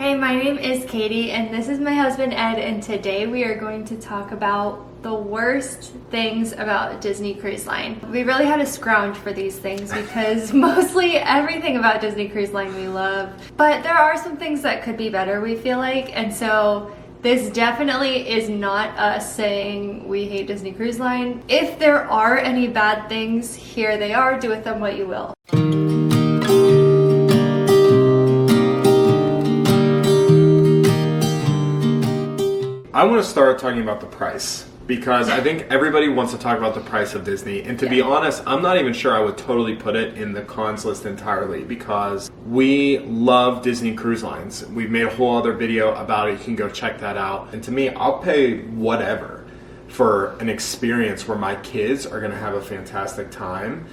Hey, my name is Katie and this is my husband Ed, and today we are going to talk about the worst things about Disney Cruise Line. We really had to scrounge for these things because mostly everything about Disney Cruise Line we love, but there are some things that could be better, we feel like, and so this definitely is not us saying we hate Disney Cruise Line. If there are any bad things, here they are, do with them what you will. I want to start talking about the price because I think everybody wants to talk about the price of Disney, and to be honest, I'm not even sure I would totally put it in the cons list entirely because we love Disney Cruise Lines. We've made a whole other video about it. You can go check that out. And to me, I'll pay whatever for an experience where my kids are going to have a fantastic time.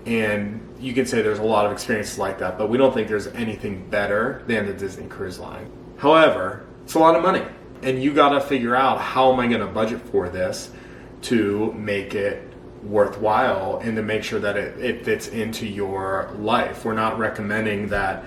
And you can say there's a lot of experiences like that, but we don't think there's anything better than the Disney Cruise Line. However, it's a lot of money. And you got to figure out, how am I going to budget for this to make it worthwhile and to make sure that it fits into your life. We're not recommending that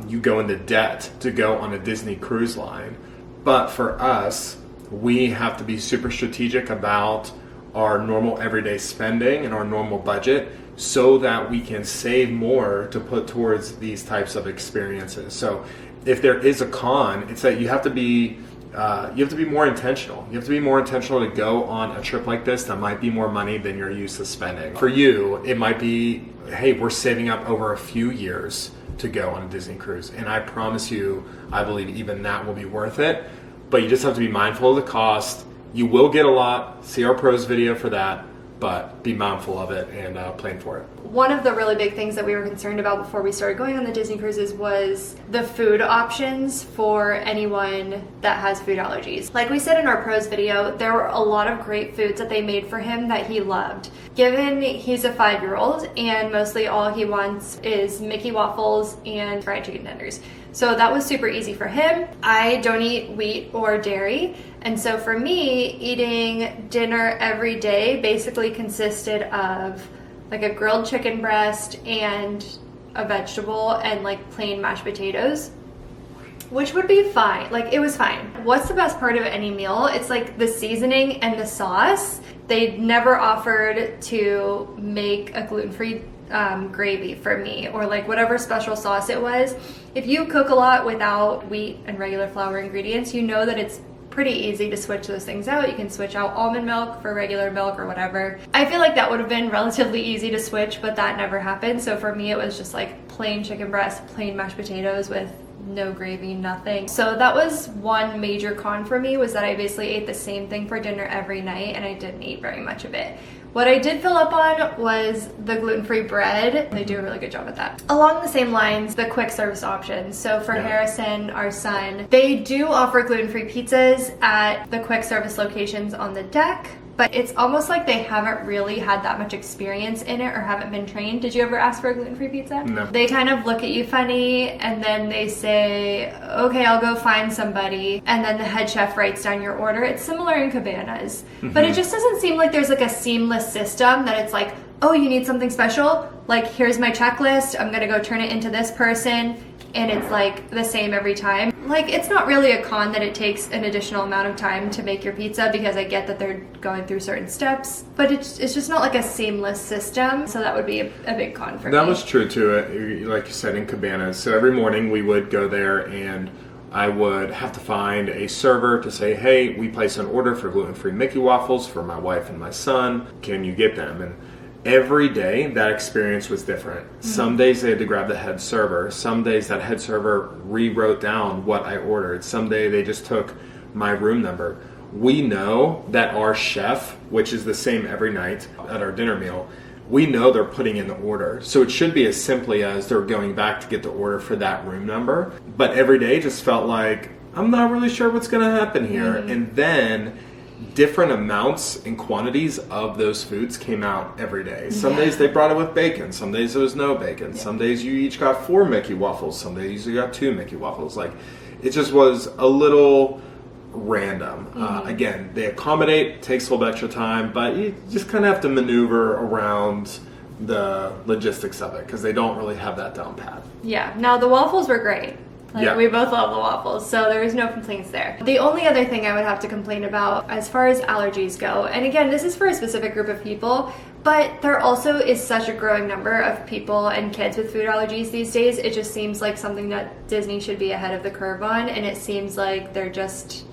you go into debt to go on a Disney Cruise Line. But for us, we have to be super strategic about our normal everyday spending and our normal budget so that we can save more to put towards these types of experiences. So if there is a con, it's that you have to be more intentional. You have to be more intentional to go on a trip like this that might be more money than you're used to spending. For you, it might be, hey, we're saving up over a few years to go on a Disney cruise. And I promise you, I believe even that will be worth it. But you just have to be mindful of the cost. You will get a lot. See our pros video for that. But be mindful of it and plan for it. One of the really big things that we were concerned about before we started going on the Disney cruises was the food options for anyone that has food allergies. Like we said in our pros video, there were a lot of great foods that they made for him that he loved. Given he's a 5-year-old and mostly all he wants is Mickey waffles and fried chicken tenders. So that was super easy for him. I don't eat wheat or dairy. And so for me, eating dinner every day basically consisted of like a grilled chicken breast and a vegetable and like plain mashed potatoes, which would be fine. Like, it was fine. What's the best part of any meal? It's like the seasoning and the sauce. They never offered to make a gluten-free gravy for me, or like whatever special sauce it was. If you cook a lot without wheat and regular flour ingredients, you know that it's pretty easy to switch those things out. You can switch out almond milk for regular milk or whatever. I feel like that would have been relatively easy to switch, but that never happened. So for me, it was just like plain chicken breast, plain mashed potatoes with no gravy, nothing. So that was one major con for me, was that I basically ate the same thing for dinner every night and I didn't eat very much of it. What I did fill up on was the gluten-free bread. They do a really good job at that. Along the same lines, the quick service options. So for Harrison, our son, they do offer gluten-free pizzas at the quick service locations on the deck, but it's almost like they haven't really had that much experience in it or haven't been trained. Did you ever ask for a gluten-free pizza? No. They kind of look at you funny and then they say, okay, I'll go find somebody. And then the head chef writes down your order. It's similar in Cabanas, but it just doesn't seem like there's like a seamless system that it's like, oh, you need something special? Like, here's my checklist. I'm gonna go turn it into this person. And it's like the same every time. Like, it's not really a con that it takes an additional amount of time to make your pizza, because I get that they're going through certain steps, but it's just not like a seamless system. So that would be a big con for me. That was true too, like you said, in Cabanas. So every morning we would go there and I would have to find a server to say, hey, we place an order for gluten-free Mickey waffles for my wife and my son. Can you get them? And every day that experience was different. Some days they had to grab the head server. Some days that head server rewrote down what I ordered. Some day they just took my room number. We know that our chef, which is the same every night at our dinner meal, we know they're putting in the order. So it should be as simply as they're going back to get the order for that room number. But every day just felt like, I'm not really sure what's going to happen here. And then different amounts and quantities of those foods came out every day. Some days they brought it with bacon. Some days there was no bacon. Some days you each got 4 Mickey waffles. Some days you got 2 Mickey waffles. Like, it just was a little random. Again, they accommodate, takes a little bit extra time, but you just kind of have to maneuver around the logistics of it because they don't really have that down pat. Yeah. Now the waffles were great. Like, we both love the waffles, so there was no complaints there. The only other thing I would have to complain about as far as allergies go, and again, this is for a specific group of people, but there also is such a growing number of people and kids with food allergies these days. It just seems like something that Disney should be ahead of the curve on, and it seems like they're just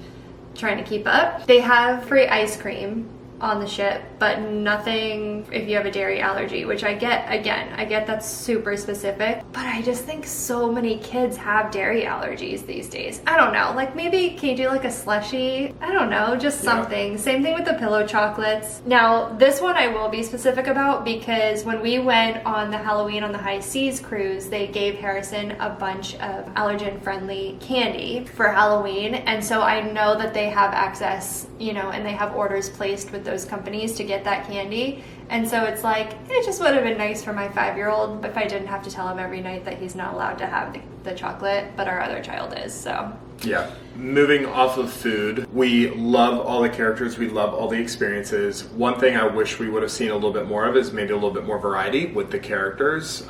trying to keep up. They have free ice cream on the ship, but nothing if you have a dairy allergy, which I get. Again, I get that's super specific, but I just think so many kids have dairy allergies these days. I don't know, like maybe can you do like a slushie? I don't know, just something. Same thing with the pillow chocolates. Now, this one I will be specific about because when we went on the Halloween on the High Seas cruise, they gave Harrison a bunch of allergen-friendly candy for Halloween, and so I know that they have access, you know, and they have orders placed with those companies to get that candy. And so it's like, it just would have been nice for my 5-year-old if I didn't have to tell him every night that he's not allowed to have the chocolate, but our other child is, so. Yeah. Moving off of food, we love all the characters, we love all the experiences. One thing I wish we would have seen a little bit more of is maybe a little bit more variety with the characters.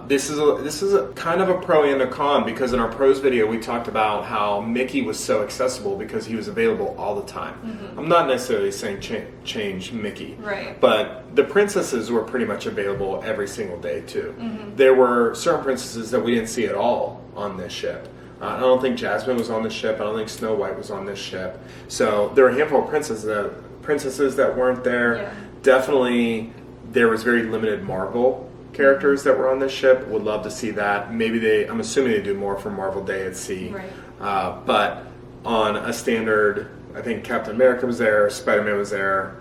This is a kind of a pro and a con, because in our pros video we talked about how Mickey was so accessible because he was available all the time. Mm-hmm. I'm not necessarily saying change Mickey, right? But the princesses were pretty much available every single day too. Mm-hmm. There were certain princesses that we didn't see at all on this ship. I don't think Jasmine was on this ship. I don't think Snow White was on this ship. So there were a handful of princesses that weren't there. Yeah. Definitely, there was very limited Marvel characters that were on this ship. Would love to see that. Maybe I'm assuming they do more for Marvel Day at Sea. Right. But on a standard, I think Captain America was there, Spider-Man was there.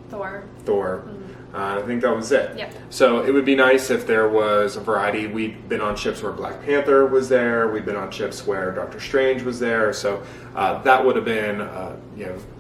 Thor. Mm-hmm. I think that was it. Yep. So it would be nice if there was a variety. We'd been on ships where Black Panther was there. We'd been on ships where Doctor Strange was there. So that would have been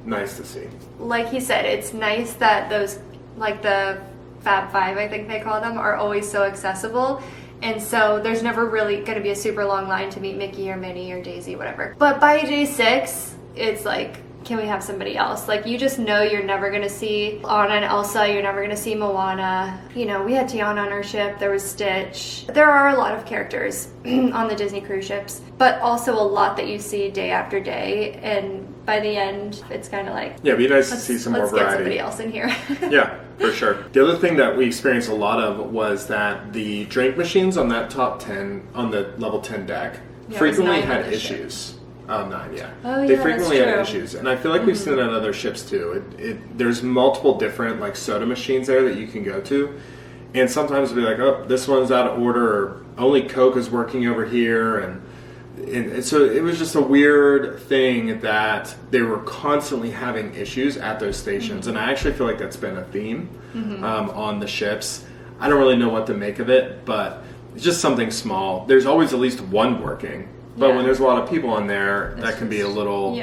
nice to see. Like he said, it's nice that those, like the Fab Five, I think they call them, are always so accessible. And so there's never really going to be a super long line to meet Mickey or Minnie or Daisy, whatever. But by day 6, it's like, can we have somebody else? Like, you just know you're never going to see Anna and Elsa. You're never going to see Moana. You know, we had Tiana on our ship. There was Stitch. There are a lot of characters on the Disney cruise ships, but also a lot that you see day after day. And by the end, it's kind of like... Yeah, it'd be nice to see some more variety. Let's get somebody else in here. Yeah, for sure. The other thing that we experienced a lot of was that the drink machines on that top 10, on the level 10 deck, frequently had issues. Ship. 9, yeah. Oh, yeah, they frequently that's had true. issues, and I feel like we've seen that on other ships too. There's multiple different like soda machines there that you can go to, and sometimes it'll be like, oh, this one's out of order, or only Coke is working over here, and so it was just a weird thing that they were constantly having issues at those stations, and I actually feel like that's been a theme on the ships. I don't really know what to make of it, but it's just something small. There's always at least one working. But when there's a lot of people on there, that can be a little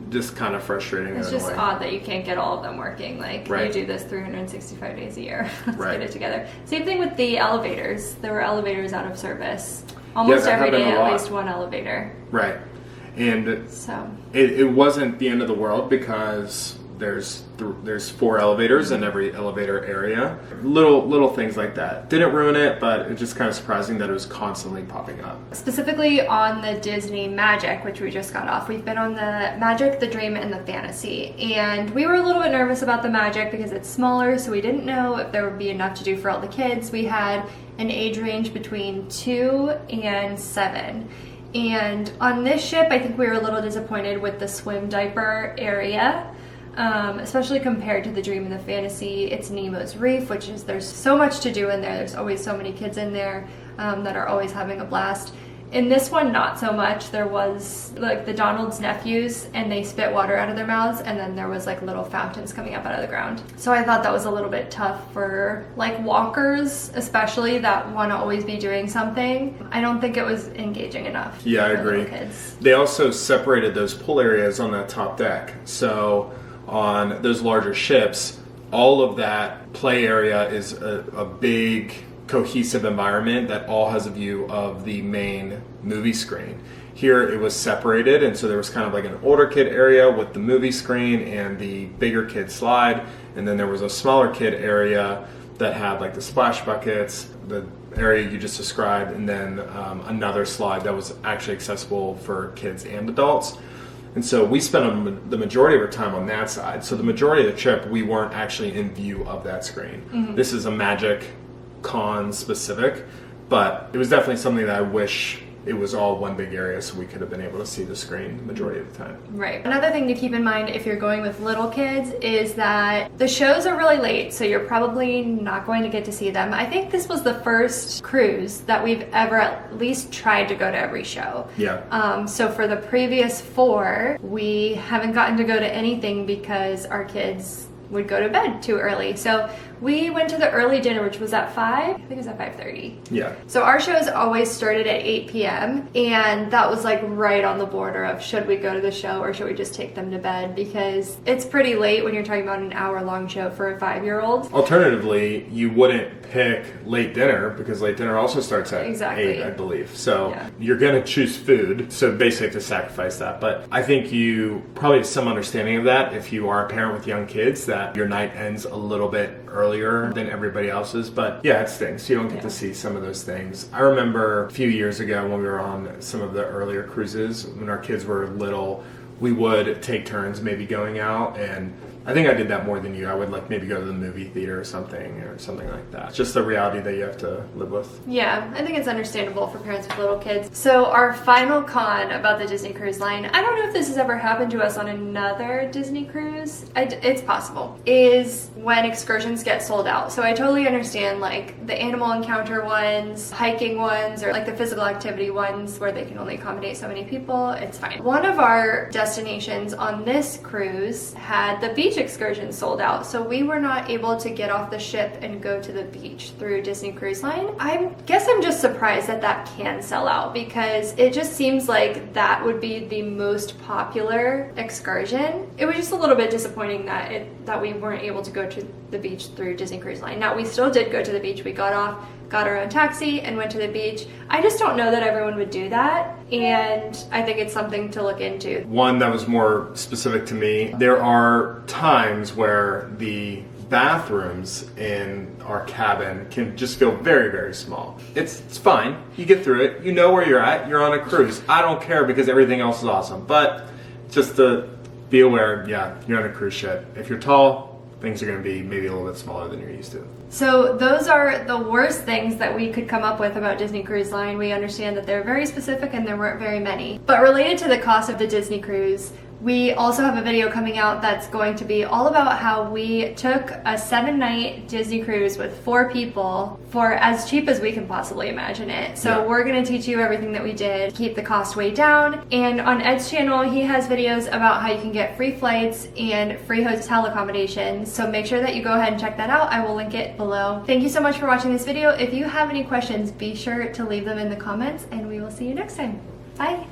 just kind of frustrating. It's just odd that you can't get all of them working. Like, right. You do this 365 days a year. Let's get it together. Same thing with the elevators. There were elevators out of service. Almost every day, at least one elevator. Right. And so it wasn't the end of the world because there's 4 elevators in every elevator area. Little things like that. Didn't ruin it, but it's just kind of surprising that it was constantly popping up. Specifically on the Disney Magic, which we just got off, we've been on the Magic, the Dream, and the Fantasy. And we were a little bit nervous about the Magic because it's smaller, so we didn't know if there would be enough to do for all the kids. We had an age range between 2 and 7. And on this ship, I think we were a little disappointed with the swim diaper area. Especially compared to the Dream and the Fantasy. It's Nemo's Reef, which is, there's so much to do in there. There's always so many kids in there that are always having a blast. In this one, not so much. There was like the Donald's nephews, and they spit water out of their mouths, and then there was like little fountains coming up out of the ground. So I thought that was a little bit tough for like walkers, especially, that want to always be doing something. I don't think it was engaging enough. Yeah, I agree. Kids. They also separated those pool areas on that top deck. So on those larger ships, all of that play area is a big cohesive environment that all has a view of the main movie screen. Here it was separated, and so there was kind of like an older kid area with the movie screen and the bigger kid slide, and then there was a smaller kid area that had like the splash buckets, the area you just described, and then another slide that was actually accessible for kids and adults. And so we spent the majority of our time on that side. So the majority of the trip, we weren't actually in view of that screen. Mm-hmm. This is a Magic Con specific, but it was definitely something that I wish it was all one big area so we could have been able to see the screen the majority of the time. Right. Another thing to keep in mind if you're going with little kids is that the shows are really late, so you're probably not going to get to see them. I think this was the first cruise that we've ever at least tried to go to every show. Yeah. So for the previous 4, we haven't gotten to go to anything because our kids would go to bed too early. So we went to the early dinner, which was at 5. I think it was at 5:30. Yeah. So our shows always started at 8 p.m. and that was like right on the border of should we go to the show or should we just take them to bed, because it's pretty late when you're talking about an hour-long show for a 5-year-old. Alternatively, you wouldn't pick late dinner because late dinner also starts at Exactly. 8, I believe. So Yeah. you're going to choose food, so basically have to sacrifice that. But I think you probably have some understanding of that if you are a parent with young kids, that your night ends a little bit earlier than everybody else's. But yeah, it stinks. You don't get to see some of those things. I remember a few years ago when we were on some of the earlier cruises, when our kids were little, we would take turns maybe going out, and I think I did that more than you. I would like maybe go to the movie theater or something like that. It's just the reality that you have to live with. Yeah, I think it's understandable for parents with little kids. So our final con about the Disney Cruise Line, I don't know if this has ever happened to us on another Disney cruise. It's possible, is when excursions get sold out. So I totally understand like the animal encounter ones, hiking ones, or like the physical activity ones where they can only accommodate so many people. It's fine. One of our destinations on this cruise had the beach excursion sold out, so we were not able to get off the ship and go to the beach through Disney Cruise Line. I guess I'm just surprised that that can sell out, because it just seems like that would be the most popular excursion. It was just a little bit disappointing that we weren't able to go to the beach through Disney Cruise Line. Now, we still did go to the beach. We got off, got our own taxi, and went to the beach. I just don't know that everyone would do that, and I think it's something to look into. One that was more specific to me, there are times where the bathrooms in our cabin can just feel very, very small. It's fine. You get through it. You know where you're at. You're on a cruise. I don't care because everything else is awesome. But just to be aware, yeah, you're on a cruise ship. If you're tall, things are going to be maybe a little bit smaller than you're used to. So those are the worst things that we could come up with about Disney Cruise Line. We understand that they're very specific and there weren't very many. But related to the cost of the Disney cruise, we also have a video coming out that's going to be all about how we took a 7-night Disney cruise with 4 people for as cheap as we can possibly imagine it. So we're going to teach you everything that we did, keep the cost way down. And on Ed's channel, he has videos about how you can get free flights and free hotel accommodations. So make sure that you go ahead and check that out. I will link it below. Thank you so much for watching this video. If you have any questions, be sure to leave them in the comments, and we will see you next time. Bye!